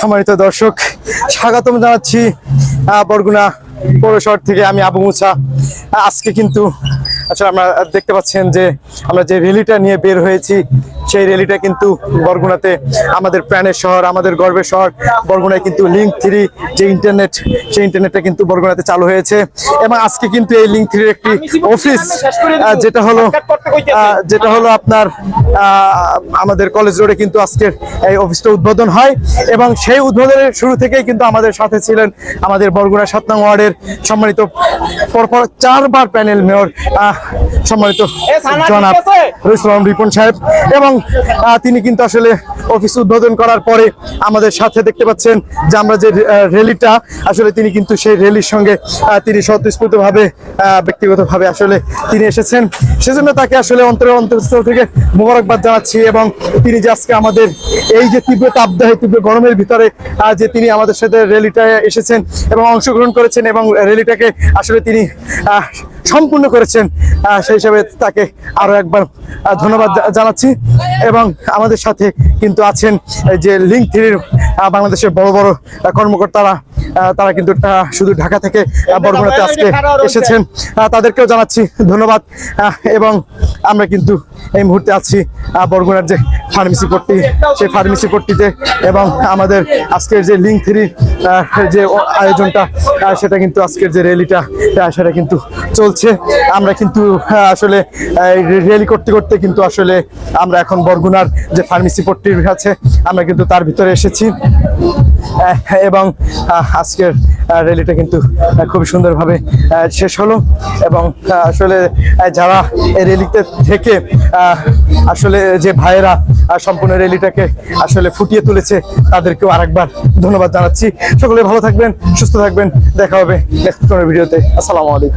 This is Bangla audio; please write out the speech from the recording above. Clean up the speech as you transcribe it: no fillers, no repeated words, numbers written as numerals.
সম্মানিত দর্শক, স্বাগতম জানাচ্ছি বরগুনা পৌর শহর থেকে। আমি আবু মুসা। আজকে কিন্তু আসলে আমরা দেখতে পাচ্ছেন যে আমরা যে র্যালিটা নিয়ে বের হয়েছি, সেই র্যালিটা কিন্তু বরগুনাতে আমাদের প্রাণের শহর, আমাদের গর্বের শহর বরগুনায় কিন্তু লিঙ্ক 3 যে ইন্টারনেট, সেই ইন্টারনেটটা কিন্তু বরগুনাতে চালু হয়েছে। এবং আজকে কিন্তু এই লিঙ্ক 3 একটি অফিস, যেটা হলো আপনার আমাদের কলেজ রোডে কিন্তু আজকের এই অফিসটা উদ্বোধন হয়। এবং সেই উদ্বোধনের শুরু থেকেই কিন্তু আমাদের সাথে ছিলেন আমাদের বরগুনা 7 নং ওয়ার্ডের সম্মানিত পরপর 4 বার প্যানেল মেয়র সম্মানিত জনাব রইসুল রিপন সাহেব। এবং তিনি কিন্তু আসলে অফিস উদ্বোধন করার পরে আমাদের সাথে দেখতে পাচ্ছেন যে আমরা যে র্যালিটা, আসলে তিনি কিন্তু সেই র্যালির সঙ্গে তিনি স্বতঃস্ফূর্তভাবে ব্যক্তিগতভাবে আসলে তিনি এসেছেন। সেজন্য তাকে আসলে অন্তরস্থল থেকে মোবারকবাদ জানাচ্ছি। এবং তিনি যে আজকে আমাদের এই যে তীব্র তাপদাহে, তীব্র গরমের ভিতরে যে তিনি আমাদের সাথে র্যালিটায় এসেছেন এবং অংশগ্রহণ করেছেন এবং র্যালিটাকে আসলে তিনি সম্পূর্ণ করেছেন, সেই হিসাবে তাকে আরো একবার ধন্যবাদ জানাচ্ছি। এবং আমাদের সাথে কিন্তু আছেন যে লিঙ্ক 3 বাংলাদেশের বড় বড় কর্মকর্তারা, তারা কিন্তু শুধু ঢাকা থেকে বরগুনাতে আজকে এসেছেন, তাদেরকেও জানাচ্ছি ধন্যবাদ। এবং আমরা কিন্তু এই মুহূর্তে আছি বরগুনার যে ফার্মেসি পট্টি, সেই ফার্মেসি পট্টিতে। এবং আমাদের আজকের যে লিঙ্ক 3 যে আয়োজনটা, সেটা কিন্তু আজকের যে র্যালিটা, সেটা কিন্তু চলছে। আমরা কিন্তু আসলে র্যালি করতে করতে কিন্তু আসলে আমরা এখন বরগুনার যে ফার্মেসি পট্টির আছে, আমরা কিন্তু তার ভিতরে এসেছি। এবং আজকের র্যালিটা কিন্তু খুব সুন্দরভাবে শেষ হলো। এবং আসলে যারা এই র্যালিতে থেকে আসলে যে ভাইয়েরা সম্পূর্ণ র্যালিটাকে আসলে ফুটিয়ে তুলেছে, তাদেরকেও আরেকবার ধন্যবাদ জানাচ্ছি। সকলে ভালো থাকবেন, সুস্থ থাকবেন, দেখা হবে নেক্সট কোনো ভিডিওতে। আসসালামু আলাইকুম।